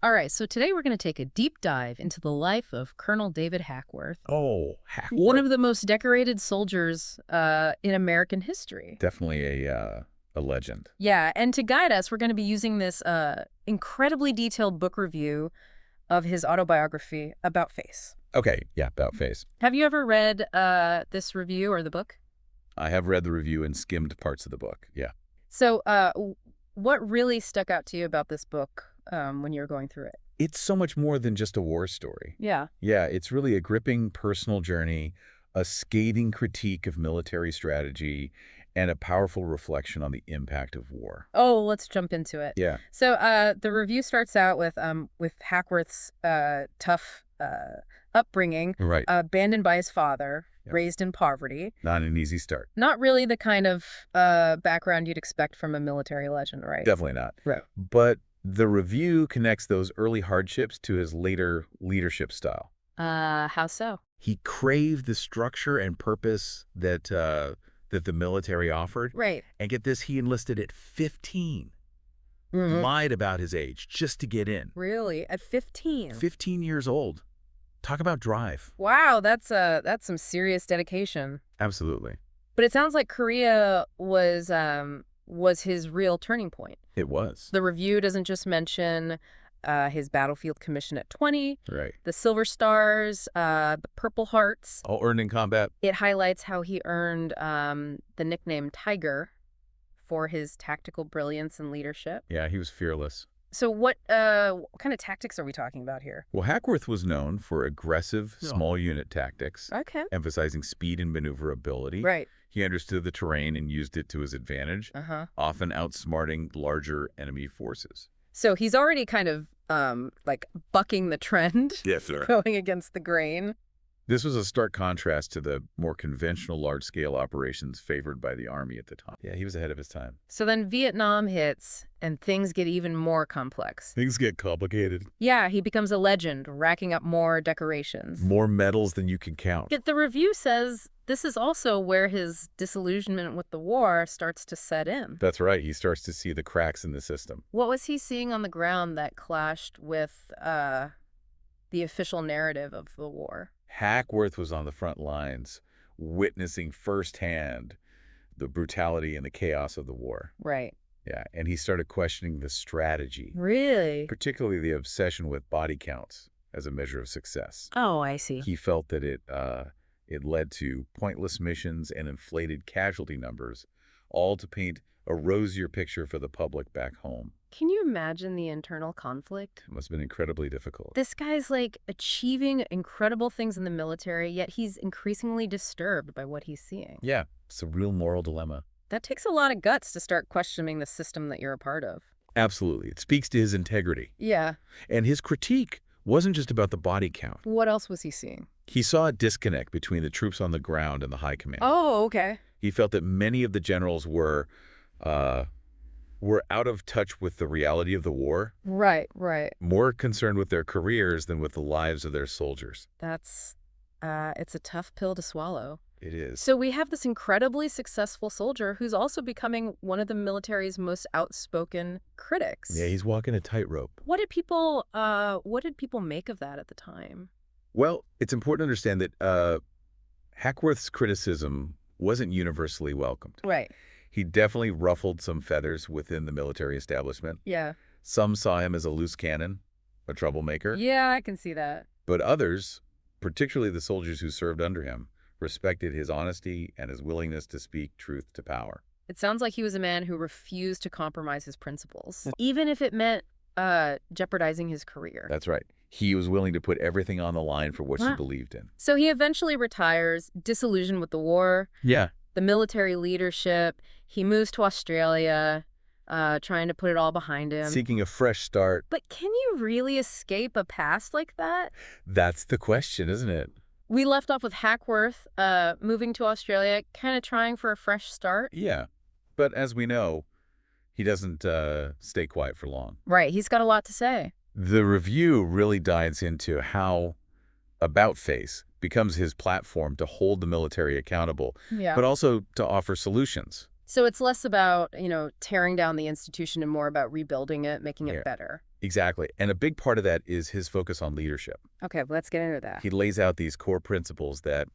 All right, so today we're going to take a deep dive into the life of Colonel David Hackworth, Oh, one Hackworth. of the most decorated soldiers in American history. Definitely a legend. Yeah, and to guide us, we're going to be using this incredibly detailed book review of his autobiography, About Face. Okay, yeah, about face. Have you ever read this review or the book? I have read the review and skimmed parts of the book. Yeah. So, what really stuck out to you about this book when you were going through it? It's so much more than just a war story. Yeah. Yeah, it's really a gripping personal journey, a scathing critique of military strategy, and a powerful reflection on the impact of war. Oh, let's jump into it. Yeah, So, the review starts out with Hackworth's tough upbringing, right. abandoned by his father, Yep. raised in poverty. Not an easy start. Not really the kind of background you'd expect from a military legend, right? Definitely not. Right. But the review connects those early hardships to his later leadership style. How so? He craved the structure and purpose that the military offered. Right. And get this, he enlisted at 15. Mhm. Lied about his age just to get in. Really? At 15? 15 years old. Talk about drive. Wow, that's some serious dedication. Absolutely. But it sounds like Korea was his real turning point. It was. The review doesn't just mention his battlefield commission at 20, Right. the Silver Stars, the Purple Hearts. All earned in combat. It highlights how he earned the nickname Tiger for his tactical brilliance and leadership. Yeah, he was fearless. So what kind of tactics are we talking about here? Well, Hackworth was known for aggressive, small unit tactics, Okay. emphasizing speed and maneuverability. Right. He understood the terrain and used it to his advantage, Uh-huh. often outsmarting larger enemy forces. So he's already kind of like bucking the trend, Yes, sir. going against the grain. This was a stark contrast to the more conventional large-scale operations favored by the Army at the time. Yeah, he was ahead of his time. So then Vietnam hits and things get even more complex. Things get complicated. Yeah, he becomes a legend, racking up more decorations. More medals than you can count. Yet the review says this is also where his disillusionment with the war starts to set in. That's right. He starts to see the cracks in the system. What was he seeing on the ground that clashed with the official narrative of the war? Hackworth was on the front lines, witnessing firsthand the brutality and the chaos of the war. Right. Yeah, and he started questioning the strategy, Really? particularly the obsession with body counts as a measure of success. Oh, I see. He felt that it led to pointless missions and inflated casualty numbers, all to paint a rosier picture for the public back home. Can you imagine the internal conflict? It must have been incredibly difficult. This guy's like achieving incredible things in the military, yet he's increasingly disturbed by what he's seeing. Yeah, it's a real moral dilemma. That takes a lot of guts to start questioning the system that you're a part of. Absolutely. It speaks to his integrity. Yeah. And his critique wasn't just about the body count. What else was he seeing? He saw a disconnect between the troops on the ground and the high command. Oh, okay. He felt that many of the generals were out of touch with the reality of the war, Right, right. more concerned with their careers than with the lives of their soldiers. It's a tough pill to swallow. It is. So we have this incredibly successful soldier who's also becoming one of the military's most outspoken critics. Yeah, he's walking a tightrope. What did people make of that at the time? Well, it's important to understand that Hackworth's criticism wasn't universally welcomed. Right. He definitely ruffled some feathers within the military establishment. Yeah. Some saw him as a loose cannon, a troublemaker. Yeah, I can see that. But others, particularly the soldiers who served under him, respected his honesty and his willingness to speak truth to power. It sounds like he was a man who refused to compromise his principles, even if it meant jeopardizing his career. That's right. He was willing to put everything on the line for what he believed in. So he eventually retires, disillusioned with the war, Yeah. the military leadership. He moves to Australia, trying to put it all behind him. Seeking a fresh start. But can you really escape a past like that? That's the question, isn't it? We left off with Hackworth moving to Australia, kind of trying for a fresh start. Yeah. But as we know, he doesn't stay quiet for long. Right, he's got a lot to say. The review really dives into how About Face becomes his platform to hold the military accountable, Yeah. but also to offer solutions. So it's less about, tearing down the institution and more about rebuilding it, making it Yeah. better. Exactly. And a big part of that is his focus on leadership. Okay, let's get into that. He lays out these core principles that,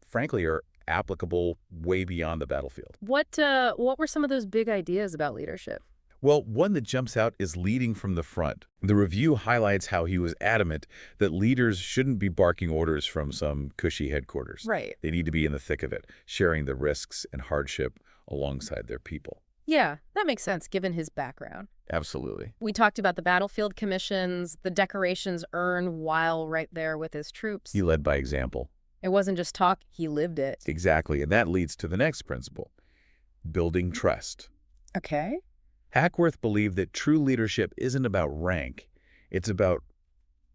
frankly, are applicable way beyond the battlefield. What were some of those big ideas about leadership? Well, one that jumps out is leading from the front. The review highlights how he was adamant that leaders shouldn't be barking orders from some cushy headquarters. Right. They need to be in the thick of it, sharing the risks and hardship alongside their people. Yeah, that makes sense given his background. Absolutely. We talked about the battlefield commissions, the decorations earned while right there with his troops. He led by example. It wasn't just talk, he lived it. Exactly, and that leads to the next principle, building trust. Okay. Hackworth believed that true leadership isn't about rank. It's about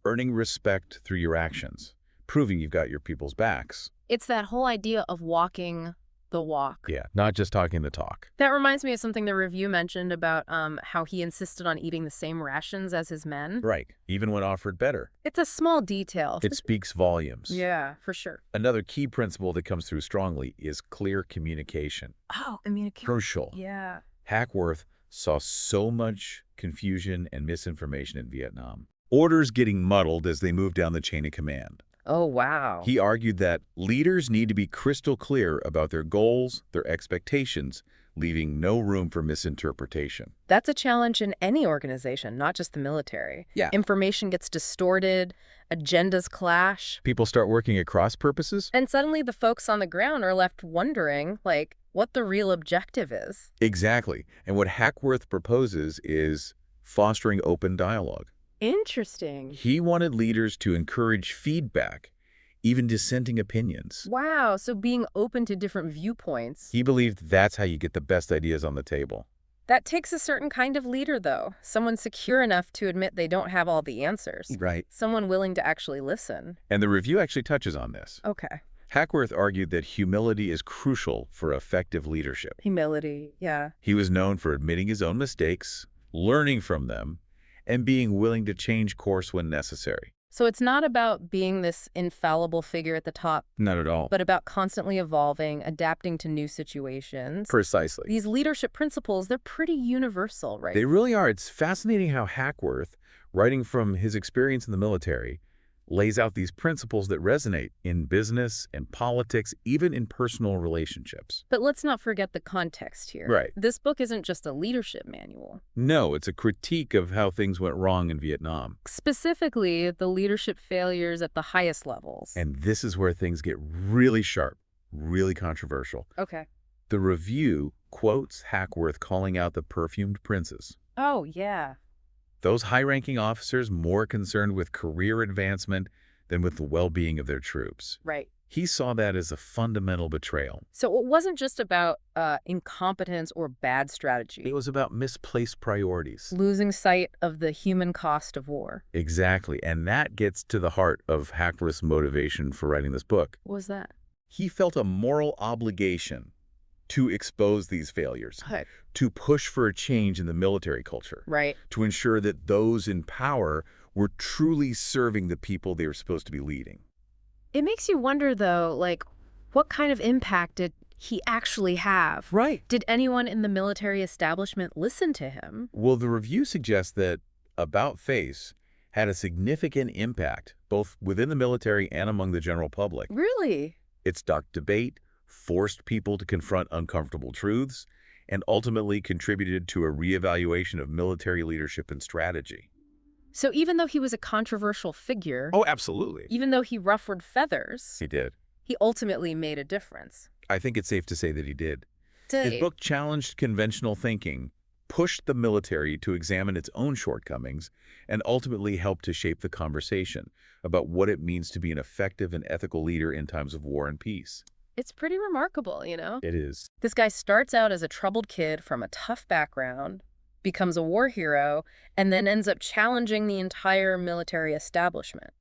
earning respect through your actions, proving you've got your people's backs. It's that whole idea of walking the walk. Yeah, not just talking the talk. That reminds me of something the review mentioned about how he insisted on eating the same rations as his men. Right, even when offered better. It's a small detail. It speaks volumes. Yeah, for sure. Another key principle that comes through strongly is clear communication. Oh, communication. Crucial. Yeah. Hackworth saw so much confusion and misinformation in Vietnam. Orders getting muddled as they moved down the chain of command. Oh, wow. He argued that leaders need to be crystal clear about their goals, their expectations, leaving no room for misinterpretation. That's a challenge in any organization, not just the military. Yeah. Information gets distorted, agendas clash, People start working at cross purposes? and suddenly the folks on the ground are left wondering, like, what the real objective is. Exactly. And what Hackworth proposes is fostering open dialogue. Interesting. He wanted leaders to encourage feedback, even dissenting opinions. Wow, so being open to different viewpoints. He believed that's how you get the best ideas on the table. That takes a certain kind of leader, though. Someone secure enough to admit they don't have all the answers. Right. Someone willing to actually listen. And the review actually touches on this. Okay. Hackworth argued that humility is crucial for effective leadership. Humility, yeah. He was known for admitting his own mistakes, learning from them, and being willing to change course when necessary. So it's not about being this infallible figure at the top, Not at all. but about constantly evolving, adapting to new situations. Precisely. These leadership principles, they're pretty universal, right? They really are. It's fascinating how Hackworth, writing from his experience in the military, lays out these principles that resonate in business and politics, even in personal relationships. But let's not forget the context here. Right. This book isn't just a leadership manual. No, it's a critique of how things went wrong in Vietnam. Specifically, the leadership failures at the highest levels. And this is where things get really sharp, really controversial. Okay. The review quotes Hackworth calling out the perfumed princes. Oh, yeah. Those high-ranking officers more concerned with career advancement than with the well-being of their troops. Right. He saw that as a fundamental betrayal. So it wasn't just about incompetence or bad strategy. It was about misplaced priorities. Losing sight of the human cost of war. Exactly, and that gets to the heart of Hackworth's motivation for writing this book. What was that? He felt a moral obligation to expose these failures, Right. to push for a change in the military culture, Right. to ensure that those in power were truly serving the people they were supposed to be leading. It makes you wonder, though, like, what kind of impact did he actually have? Right. Did anyone in the military establishment listen to him? Well, the review suggests that About Face had a significant impact, both within the military and among the general public. Really? It sparked debate, forced people to confront uncomfortable truths, and ultimately contributed to a reevaluation of military leadership and strategy. So even though he was a controversial figure, Oh, absolutely. even though he ruffled feathers, He did. he ultimately made a difference. I think it's safe to say that he did. His book challenged conventional thinking, pushed the military to examine its own shortcomings, and ultimately helped to shape the conversation about what it means to be an effective and ethical leader in times of war and peace. It's pretty remarkable, you know? It is. This guy starts out as a troubled kid from a tough background, becomes a war hero, and then ends up challenging the entire military establishment.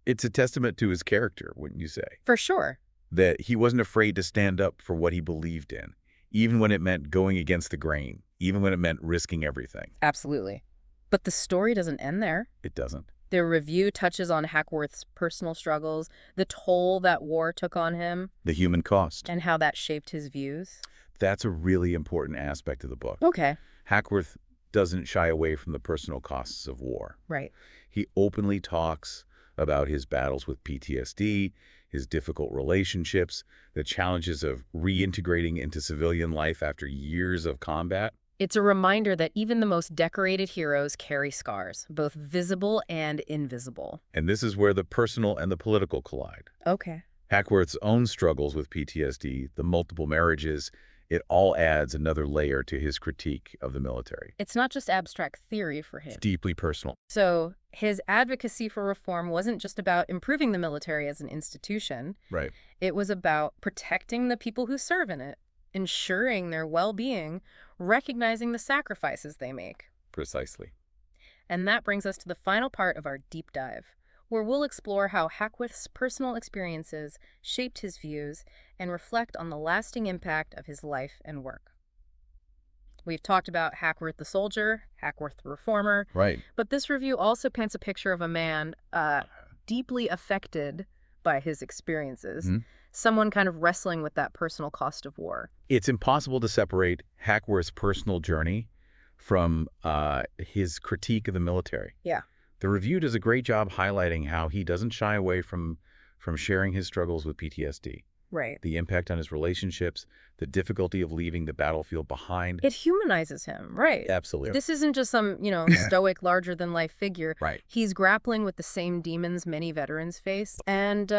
It's a testament to his character, wouldn't you say? For sure. That he wasn't afraid to stand up for what he believed in, even when it meant going against the grain, even when it meant risking everything. Absolutely. But the story doesn't end there. It doesn't. The review touches on Hackworth's personal struggles, the toll that war took on him, The human cost. and how that shaped his views. That's a really important aspect of the book. Okay. Hackworth doesn't shy away from the personal costs of war. Right. He openly talks about his battles with PTSD, his difficult relationships, the challenges of reintegrating into civilian life after years of combat. It's a reminder that even the most decorated heroes carry scars, both visible and invisible. And this is where the personal and the political collide. Okay. Hackworth's own struggles with PTSD, the multiple marriages, it all adds another layer to his critique of the military. It's not just abstract theory for him. It's deeply personal. So his advocacy for reform wasn't just about improving the military as an institution. Right. It was about protecting the people who serve in it, ensuring their well-being, recognizing the sacrifices they make. Precisely. And that brings us to the final part of our deep dive, where we'll explore how Hackworth's personal experiences shaped his views and reflect on the lasting impact of his life and work. We've talked about Hackworth the soldier, Hackworth the reformer, Right. but this review also paints a picture of a man deeply affected by his experiences, someone kind of wrestling with that personal cost of war. It's impossible to separate Hackworth's personal journey from his critique of the military. Yeah. The review does a great job highlighting how he doesn't shy away from sharing his struggles with PTSD. Right. The impact on his relationships, the difficulty of leaving the battlefield behind. It humanizes him, right? Absolutely. This isn't just some, stoic, larger-than-life figure. Right. He's grappling with the same demons many veterans face, and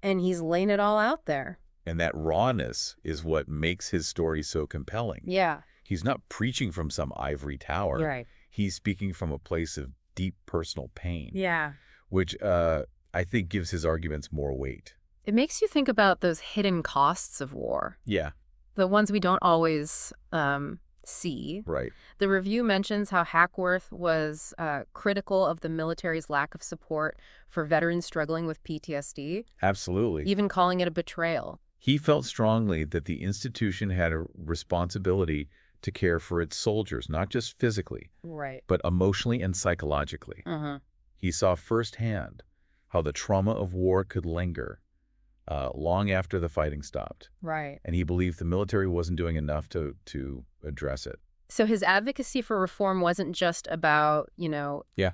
he's laying it all out there. And that rawness is what makes his story so compelling. Yeah. He's not preaching from some ivory tower. Right. He's speaking from a place of deep personal pain. Yeah. Which I think gives his arguments more weight. It makes you think about those hidden costs of war. Yeah. The ones we don't always see. Right. The review mentions how Hackworth was critical of the military's lack of support for veterans struggling with PTSD. Absolutely. Even calling it a betrayal. He felt strongly that the institution had a responsibility to care for its soldiers, not just physically, right, but emotionally and psychologically. He saw firsthand how the trauma of war could linger long after the fighting stopped. Right. And he believed the military wasn't doing enough to address it. So his advocacy for reform wasn't just about,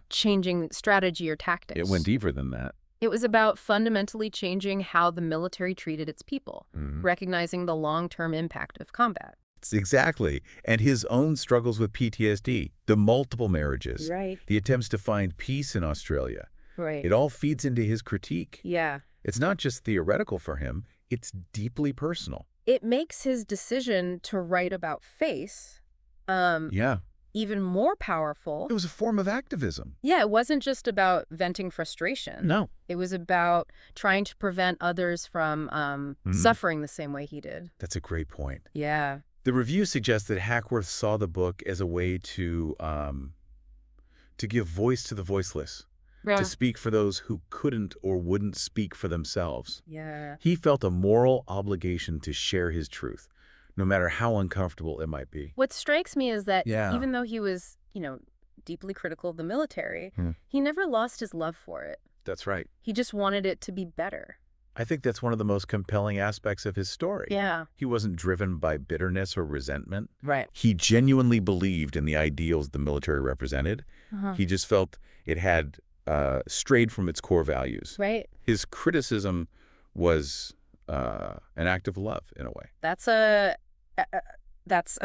changing strategy or tactics. It went deeper than that. It was about fundamentally changing how the military treated its people, recognizing the long-term impact of combat. Exactly. And his own struggles with PTSD, the multiple marriages, right, the attempts to find peace in Australia. Right. It all feeds into his critique. Yeah. It's not just theoretical for him, it's deeply personal. It makes his decision to write about faith even more powerful. It was a form of activism. Yeah, it wasn't just about venting frustration. No. It was about trying to prevent others from suffering the same way he did. That's a great point. Yeah. The review suggests that Hackworth saw the book as a way to give voice to the voiceless, to speak for those who couldn't or wouldn't speak for themselves. Yeah. He felt a moral obligation to share his truth, no matter how uncomfortable it might be. What strikes me is that even though he was, deeply critical of the military, he never lost his love for it. That's right. He just wanted it to be better. I think that's one of the most compelling aspects of his story. Yeah. He wasn't driven by bitterness or resentment. Right. He genuinely believed in the ideals the military represented. He just felt it had strayed from its core values. Right. His criticism was an act of love, in a way. That's a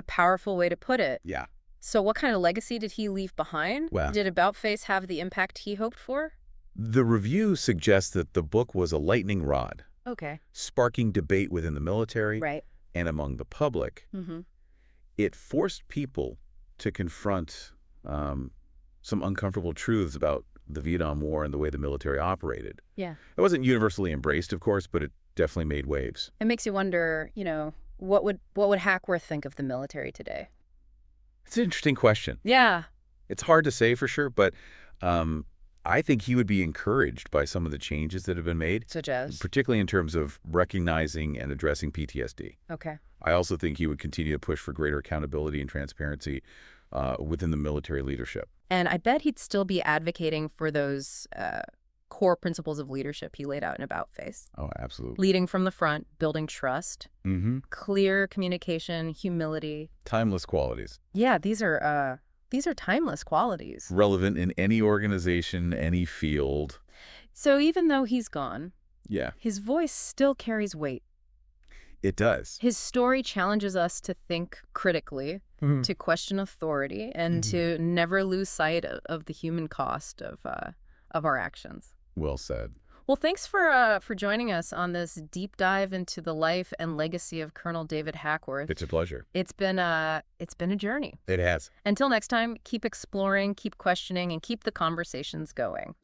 powerful way to put it. Yeah. So what kind of legacy did he leave behind? Well, did About Face have the impact he hoped for? The review suggests that the book was a lightning rod, sparking debate within the military and among the public. It forced people to confront some uncomfortable truths about the Vietnam War and the way the military operated. Yeah. It wasn't universally embraced, of course, but it definitely made waves. It makes you wonder, what would Hackworth think of the military today? It's an interesting question. Yeah. It's hard to say for sure, but I think he would be encouraged by some of the changes that have been made. Such as? Particularly in terms of recognizing and addressing PTSD. Okay. I also think he would continue to push for greater accountability and transparency within the military leadership. And I bet he'd still be advocating for those core principles of leadership he laid out in About Face. Oh, absolutely. Leading from the front, building trust, clear communication, humility. Timeless qualities. Yeah, these are These are timeless qualities. Relevant in any organization, any field. So even though he's gone, Yeah, his voice still carries weight. it does. His story challenges us to think critically, to question authority, and to never lose sight of the human cost of our actions. Well said. Well, thanks for joining us on this deep dive into the life and legacy of Colonel David Hackworth. It's a pleasure. It's been a journey. It has. Until next time, keep exploring, keep questioning, and keep the conversations going.